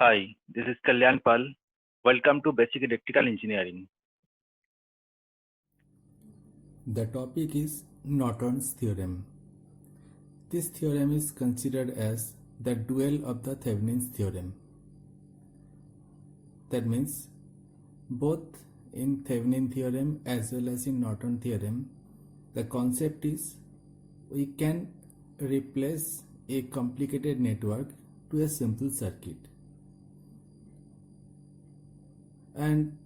Hi, this is Kalyan Pal. Welcome to Basic Electrical Engineering. The topic is Norton's theorem. This theorem is considered as the dual of the Thevenin's theorem. That means both in Thevenin theorem as well as in Norton theorem, the concept is we can replace a complicated network to a simple circuit. And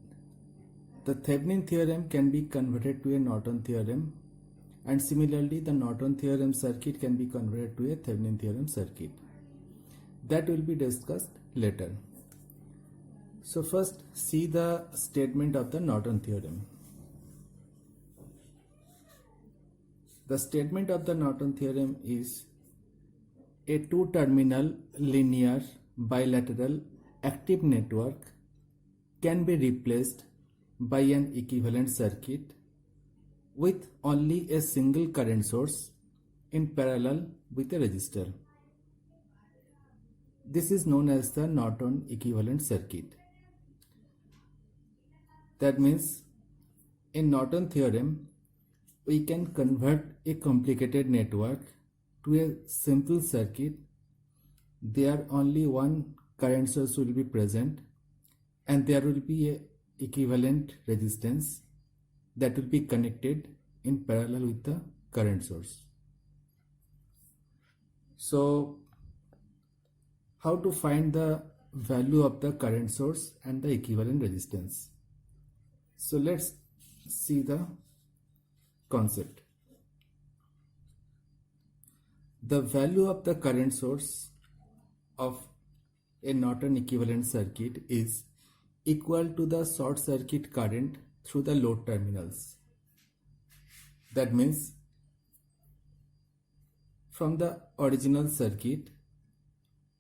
the Thevenin theorem can be converted to a Norton theorem, and similarly the Norton theorem circuit can be converted to a Thevenin theorem circuit. That will be discussed later. So first see the statement of the Norton theorem. The statement of the Norton theorem is a two-terminal linear bilateral active network can be replaced by an equivalent circuit with only a single current source in parallel with a resistor. This is known as the Norton equivalent circuit. That means in Norton theorem, we can convert a complicated network to a simple circuit. There only one current source will be present and there will be a equivalent resistance that will be connected in parallel with the current source. So how to find the value of the current source and the equivalent resistance? So let's see the concept. The value of the current source of a Norton equivalent circuit is equal to the short circuit current through the load terminals. That means from the original circuit,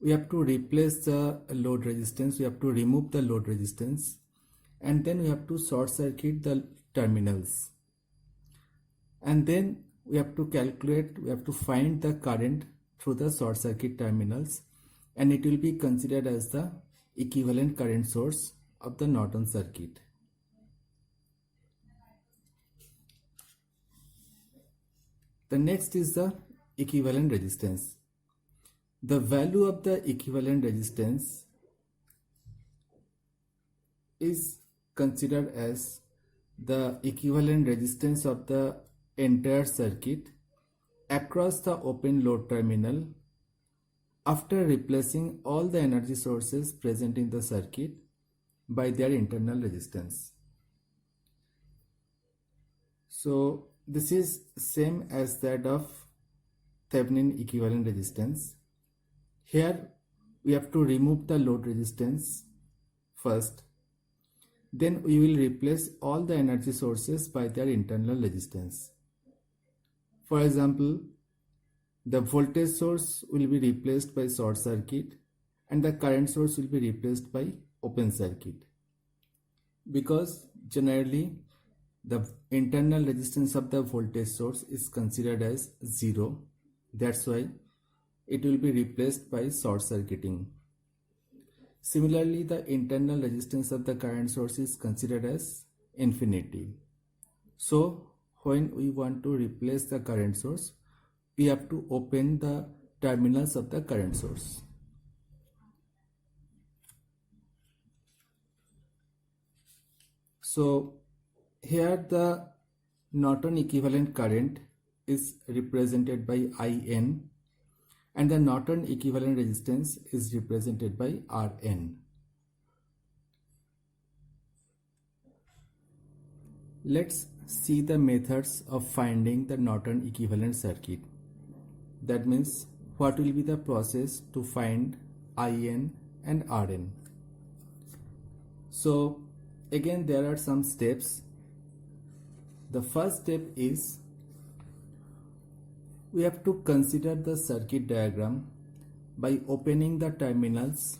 we have to replace the load resistance, we have to remove the load resistance, and then we have to short circuit the terminals. And then we have to calculate, we have to find the current through the short circuit terminals, and it will be considered as the equivalent current source of the Norton circuit. The next is the equivalent resistance. The value of the equivalent resistance is considered as the equivalent resistance of the entire circuit across the open load terminal after replacing all the energy sources present in the circuit by their internal resistance. So this is same as that of Thevenin equivalent resistance. Here we have to remove the load resistance first. Then we will replace all the energy sources by their internal resistance. For example, the voltage source will be replaced by short circuit and the current source will be replaced by open circuit. Because generally the internal resistance of the voltage source is considered as 0. That's why it will be replaced by short circuiting. Similarly, the internal resistance of the current source is considered as infinity. So when we want to replace the current source, we have to open the terminals of the current source. So here the Norton equivalent current is represented by IN and the Norton equivalent resistance is represented by Rn. Let's see the methods of finding the Norton equivalent circuit. That means what will be the process to find IN and Rn. So again there are some steps. The first step is we have to consider the circuit diagram by opening the terminals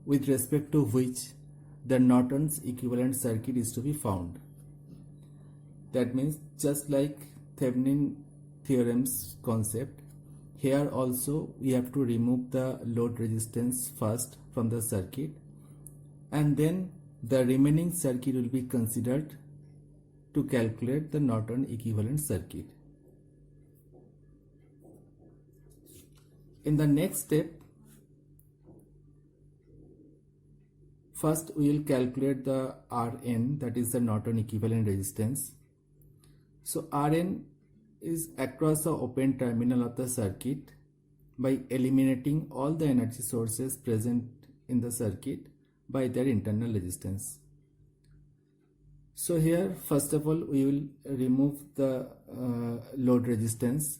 with respect to which the Norton's equivalent circuit is to be found. That means just like Thevenin theorem's concept, Here also we have to remove the load resistance first from the circuit, and then the remaining circuit will be considered to calculate the Norton equivalent circuit. In the next step, first we will calculate the Rn, that is the Norton equivalent resistance. So Rn is across the open terminal of the circuit by eliminating all the energy sources present in the circuit by their internal resistance. So here first of all we will remove the load resistance,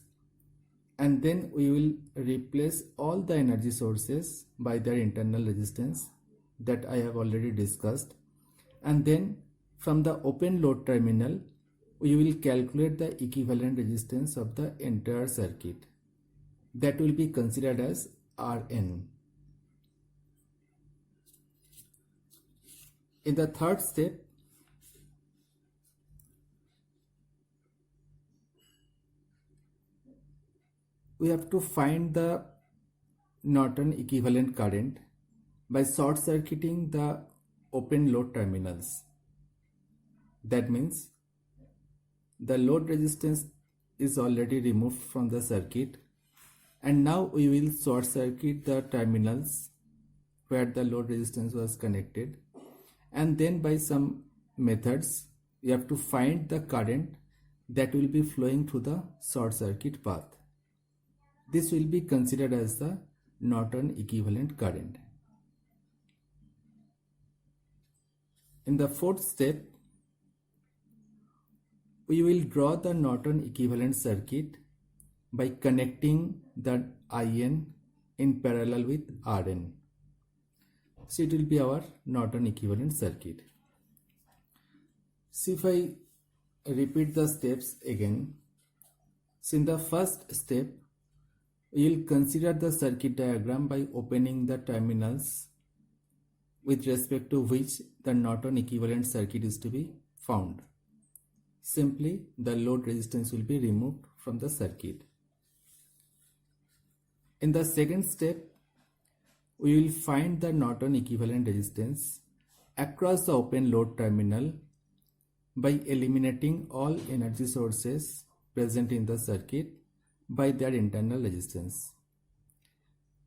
and then we will replace all the energy sources by their internal resistance that I have already discussed, and then from the open load terminal we will calculate the equivalent resistance of the entire circuit. That will be considered as Rn. In the third step, we have to find the Norton equivalent current by short circuiting the open load terminals. That means the load resistance is already removed from the circuit, and now we will short circuit the terminals where the load resistance was connected, and then by some methods we have to find the current that will be flowing through the short circuit path. This will be considered as the Norton equivalent current. In the fourth step, we will draw the Norton equivalent circuit by connecting the IN in parallel with Rn. So it will be our Norton equivalent circuit. So if I repeat the steps again, so in the first step, we will consider the circuit diagram by opening the terminals with respect to which the Norton equivalent circuit is to be found. Simply, the load resistance will be removed from the circuit. In the second step, we will find the Norton equivalent resistance across the open load terminal by eliminating all energy sources present in the circuit by their internal resistance.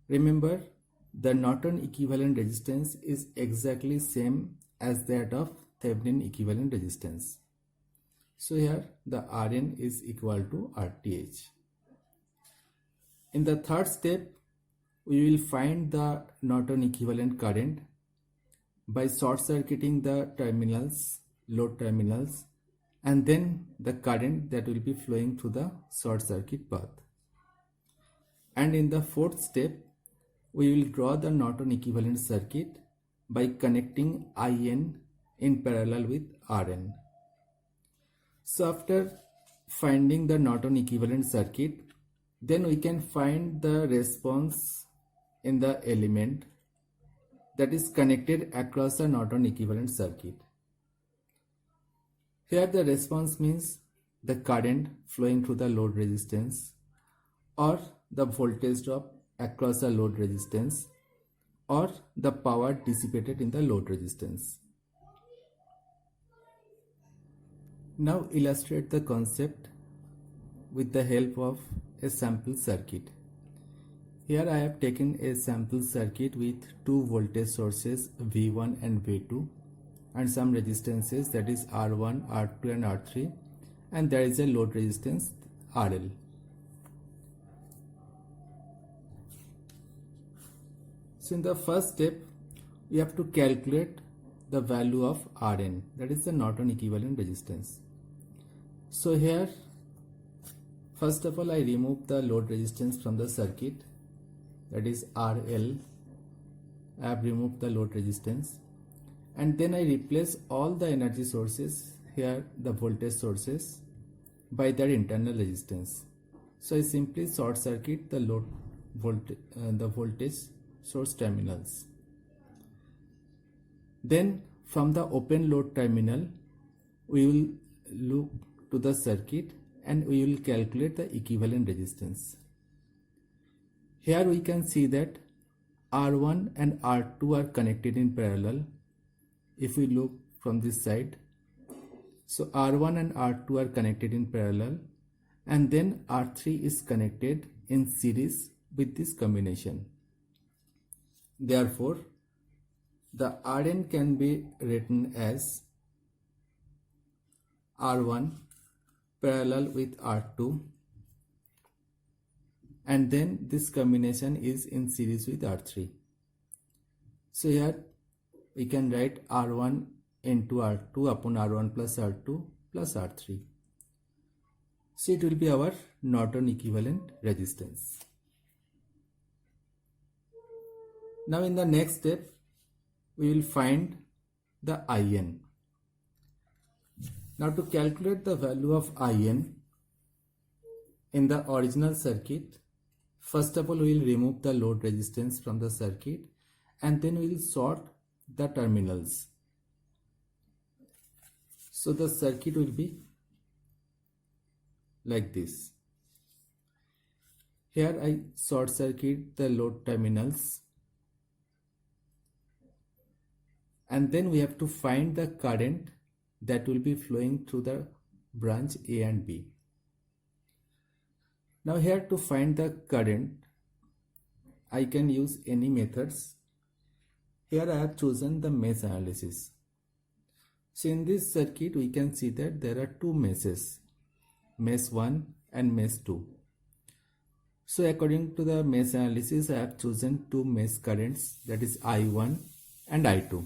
Remember, the Norton equivalent resistance is exactly same as that of Thevenin equivalent resistance. So here the Rn is equal to Rth. In the third step, we will find the Norton equivalent current by short circuiting the terminals, load terminals, and then the current that will be flowing through the short circuit path. And in the fourth step, we will draw the Norton equivalent circuit by connecting IN in parallel with Rn. So after finding the Norton equivalent circuit, then we can find the response in the element that is connected across the Norton equivalent circuit. Here the response means the current flowing through the load resistance, or the voltage drop across the load resistance, or the power dissipated in the load resistance. Now illustrate the concept with the help of a sample circuit. Here I have taken a sample circuit with two voltage sources V1 and V2 and some resistances, that is R1, R2 and R3, and there is a load resistance RL. So in the first step, we have to calculate the value of Rn, that is the Norton equivalent resistance. So here, first of all, I remove the load resistance from the circuit, that is RL. I have removed the load resistance, and then I replace all the energy sources, here the voltage sources, by their internal resistance. So I simply short circuit the voltage source terminals. Then from the open load terminal, we will look to the circuit and we will calculate the equivalent resistance. Here we can see that R1 and R2 are connected in parallel. If we look from this side, so R1 and R2 are connected in parallel, and then R3 is connected in series with this combination. Therefore, the Rn can be written as R1 parallel with R2, and then this combination is in series with R3. So here we can write R1 into R2 upon R1 plus R2 plus R3. So it will be our Norton equivalent resistance. Now in the next step, we will find the IN. Now to calculate the value of IN in the original circuit, first of all we will remove the load resistance from the circuit, and then we will sort the terminals. So the circuit will be like this. Here I short circuit the load terminals, and then we have to find the current that will be flowing through the branch A and B. Now here to find the current, I can use any methods. Here I have chosen the mesh analysis. So in this circuit we can see that there are two meshes, mesh 1 and mesh 2. So according to the mesh analysis, I have chosen two mesh currents, that is I1 and I2.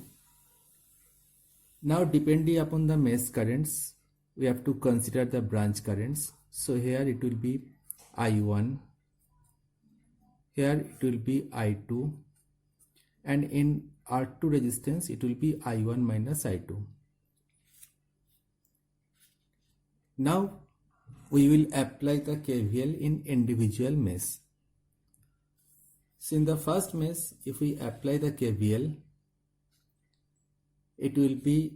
Now depending upon the mesh currents, we have to consider the branch currents. So here it will be I1, here it will be I2, and in R2 resistance it will be I1 minus I2. Now we will apply the KVL in individual mesh. So in the first mesh, if we apply the KVL, it will be,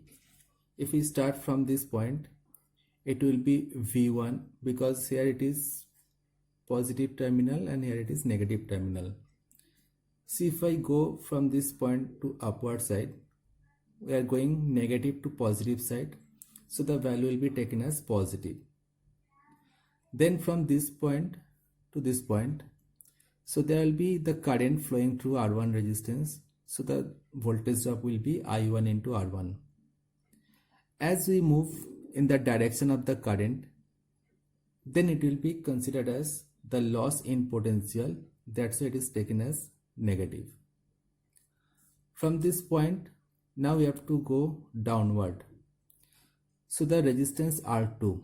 if we start from this point, it will be V1, because here it is positive terminal and here it is negative terminal. See, if I go from this point to upward side, we are going negative to positive side, so the value will be taken as positive. Then from this point to this point, so there will be the current flowing through R1 resistance, so the voltage drop will be I1 into R1. As we move in the direction of the current, then it will be considered as the loss in potential, that's why it is taken as negative. From this point, now we have to go downward. So the resistance R2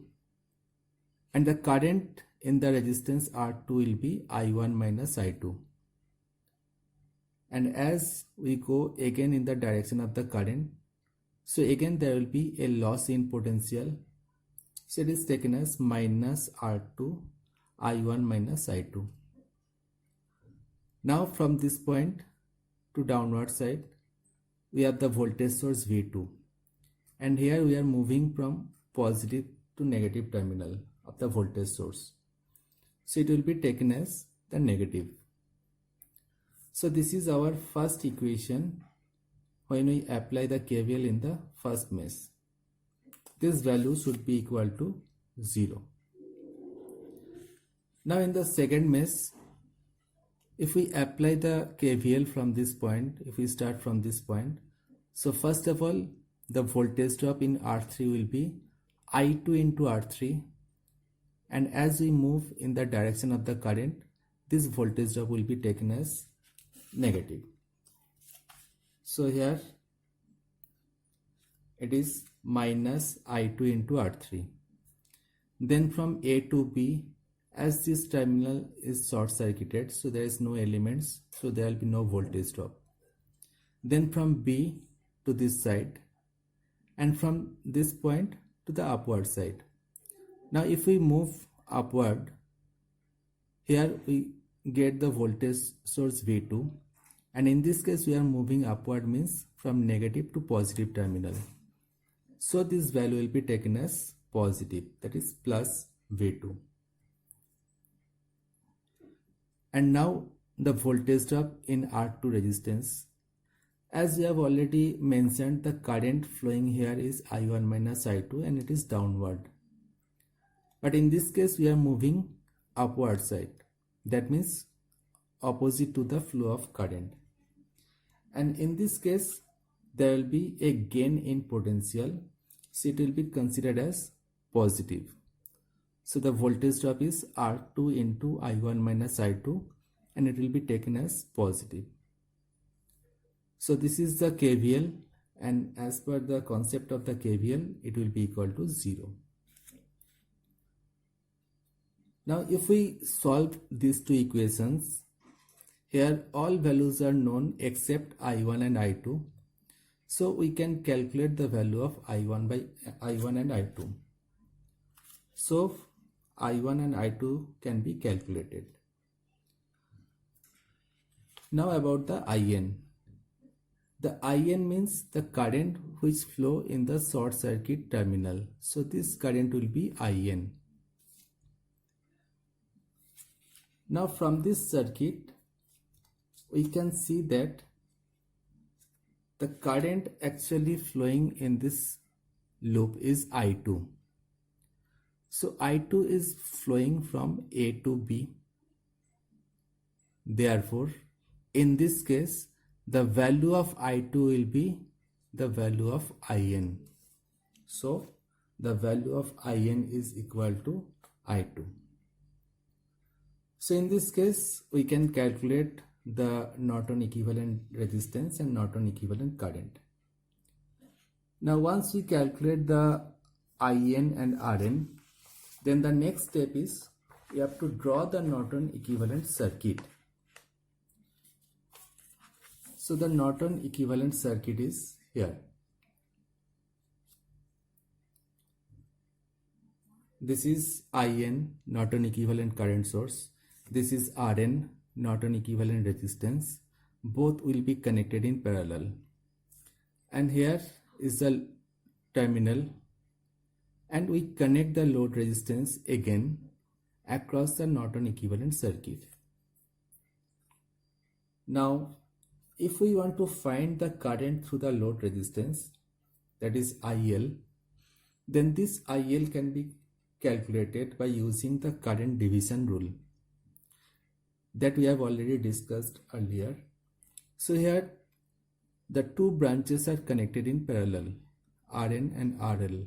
and the current in the resistance R2 will be I1 minus I2. And as we go again in the direction of the current, so again there will be a loss in potential, so it is taken as minus R2 I1 minus I2. Now from this point to downward side, we have the voltage source V2, and here we are moving from positive to negative terminal of the voltage source, so it will be taken as the negative. So this is our first equation when we apply the KVL in the first mesh. This value should be equal to 0. Now in the second mesh, if we apply the KVL from this point, if we start from this point, so first of all the voltage drop in R3 will be I2 into R3, and as we move in the direction of the current, this voltage drop will be taken as negative. So here it is minus I2 into R3. Then from A to B, as this terminal is short circuited, so there is no elements, so there will be no voltage drop. Then from B to this side, and from this point to the upward side. Now if we move upward, here we get the voltage source V2, and in this case we are moving upward, means from negative to positive terminal, so this value will be taken as positive, that is plus V2. And now the voltage drop in R2 resistance. As we have already mentioned, the current flowing here is I1 minus I2 and it is downward. But in this case, we are moving upward side. That means opposite to the flow of current. And in this case, there will be a gain in potential. So it will be considered as positive. So the voltage drop is R2 into I1 minus I2 and it will be taken as positive. So this is the KVL, and as per the concept of the KVL, it will be equal to 0. Now if we solve these two equations, here all values are known except I1 and I2. So we can calculate the value of I1 and I2. So I1 and I2 can be calculated. Now about the IN. The IN means the current which flow in the short circuit terminal. So this current will be IN. Now from this circuit, we can see that the current actually flowing in this loop is I2. So I2 is flowing from A to B. Therefore, in this case, the value of I2 will be the value of IN. So the value of IN is equal to I2. So in this case, we can calculate the Norton equivalent resistance and Norton equivalent current. Now once we calculate the IN and RN, then the next step is we have to draw the Norton equivalent circuit. So the Norton equivalent circuit is here. This is IN, Norton equivalent current source. This is RN, Norton equivalent resistance. Both will be connected in parallel. And here is the terminal. And we connect the load resistance again across the Norton equivalent circuit. Now, if we want to find the current through the load resistance, that is IL, then this IL can be calculated by using the current division rule that we have already discussed earlier. So here the two branches are connected in parallel, RN and RL,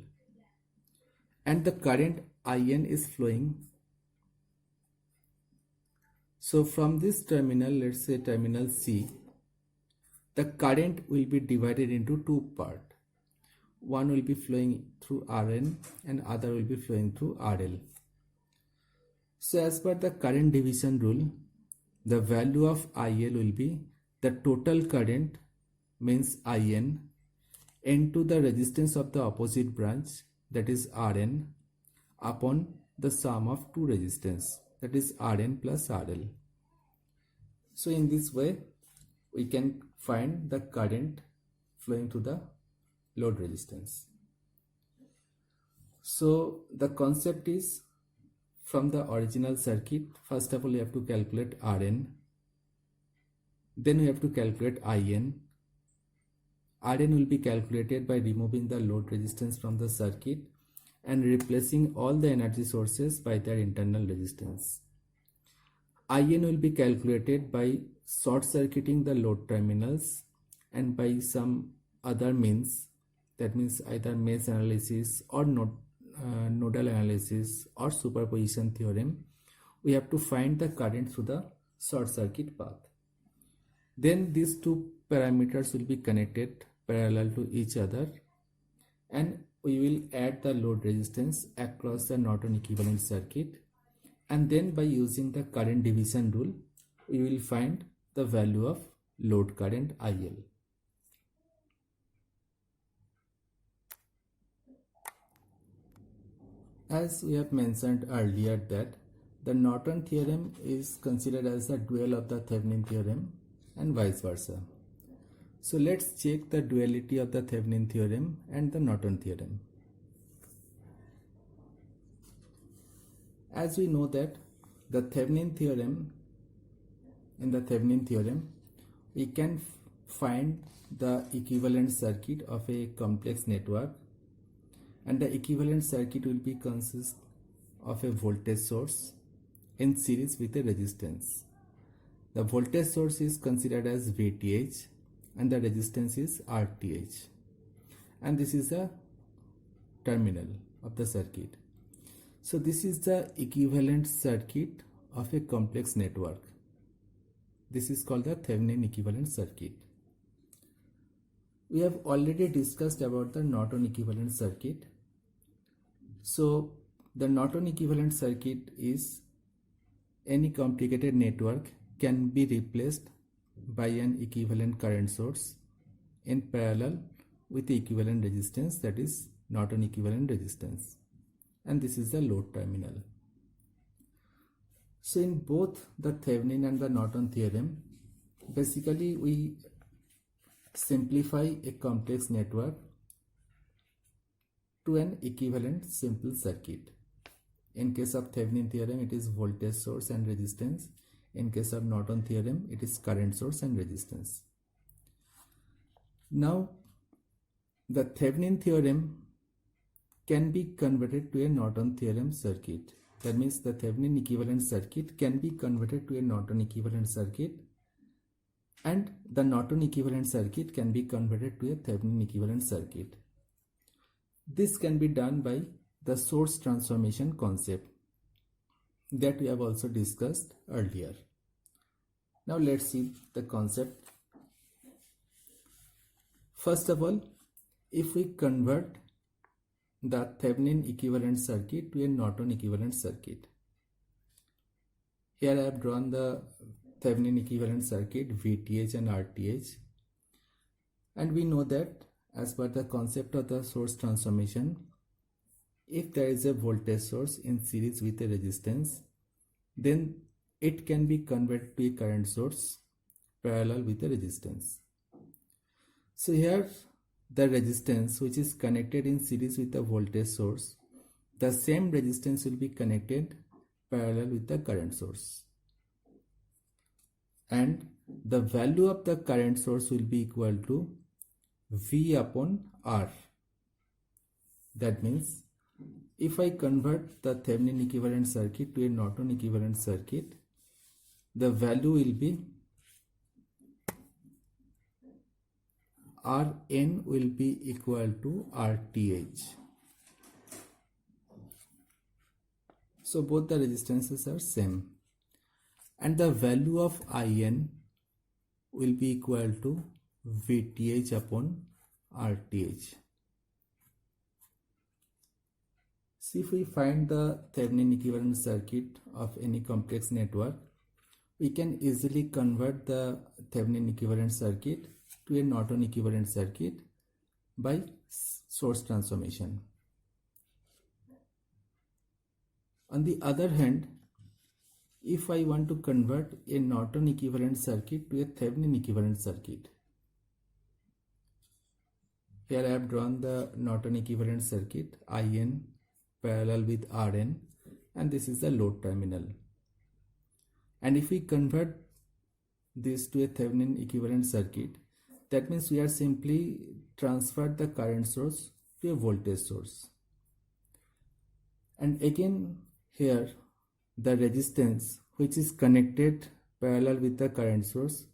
and the current IN is flowing. So from this terminal, let's say terminal C, the current will be divided into two parts. One will be flowing through RN and other will be flowing through RL. So as per the current division rule, the value of IL will be the total current, means IN, into the resistance of the opposite branch, that is RN, upon the sum of two resistance, that is RN plus RL. So in this way, we can find the current flowing through the load resistance. So the concept is, from the original circuit, first of all you have to calculate RN, then we have to calculate IN. RN will be calculated by removing the load resistance from the circuit and replacing all the energy sources by their internal resistance. IN will be calculated by short circuiting the load terminals and by some other means, that means either mesh analysis or nodal analysis or superposition theorem. We have to find the current through the short circuit path. Then these two parameters will be connected parallel to each other, and we will add the load resistance across the Norton equivalent circuit, and then by using the current division rule, we will find the value of load current IL. As we have mentioned earlier that the Norton theorem is considered as the dual of the Thevenin theorem and vice versa. So let's check the duality of the Thevenin theorem and the Norton theorem. As we know that the Thevenin theorem in the Thevenin theorem, we can find the equivalent circuit of a complex network, and the equivalent circuit will be consist of a voltage source in series with a resistance. The voltage source is considered as VTH and the resistance is RTH, and this is the terminal of the circuit. So this is the equivalent circuit of a complex network. This is called the Thevenin equivalent circuit. We have already discussed about the Norton equivalent circuit. So the Norton equivalent circuit is any complicated network can be replaced by an equivalent current source in parallel with the equivalent resistance, that is Norton equivalent resistance, and this is the load terminal. So in both the Thevenin and the Norton theorem, basically we simplify a complex network to an equivalent simple circuit. In case of Thevenin theorem, it is voltage source and resistance. In case of Norton theorem, it is current source and resistance. Now, the Thevenin theorem can be converted to a Norton theorem circuit. That means the Thevenin equivalent circuit can be converted to a Norton equivalent circuit, and the Norton equivalent circuit can be converted to a Thevenin equivalent circuit. This can be done by the source transformation concept that we have also discussed earlier. Now let's see the concept. First of all, if we convert the Thevenin equivalent circuit to a Norton equivalent circuit, here I have drawn the Thevenin equivalent circuit VTH and RTH, and we know that as per the concept of the source transformation, if there is a voltage source in series with a resistance, then it can be converted to a current source parallel with the resistance. So here the resistance which is connected in series with the voltage source, the same resistance will be connected parallel with the current source, and the value of the current source will be equal to V upon R. That means if I convert the Thevenin equivalent circuit to a Norton equivalent circuit, the value will be Rn will be equal to Rth. So both the resistances are same, and the value of In will be equal to Vth upon Rth. See, if we find the Thevenin equivalent circuit of any complex network, we can easily convert the Thevenin equivalent circuit to a Norton equivalent circuit by source transformation. On the other hand, if I want to convert a Norton equivalent circuit to a Thevenin equivalent circuit, here I have drawn the Norton equivalent circuit, In parallel with Rn, and this is the load terminal. And if we convert this to a Thevenin equivalent circuit, that means we are simply transferred the current source to a voltage source. And again here the resistance which is connected parallel with the current source,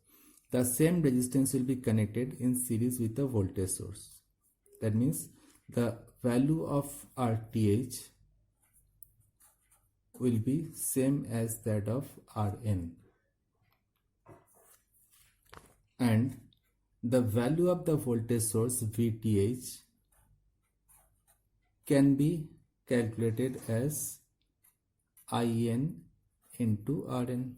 the same resistance will be connected in series with the voltage source. That means the value of Rth will be same as that of Rn, and the value of the voltage source Vth can be calculated as In into Rn.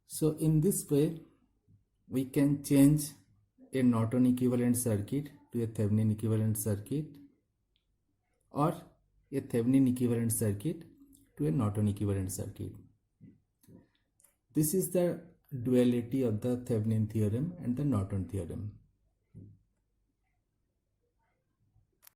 So in this way we can change a Norton equivalent circuit to a Thevenin equivalent circuit, or a Thevenin equivalent circuit to a Norton equivalent circuit. This is the duality of the Thevenin theorem and the Norton theorem.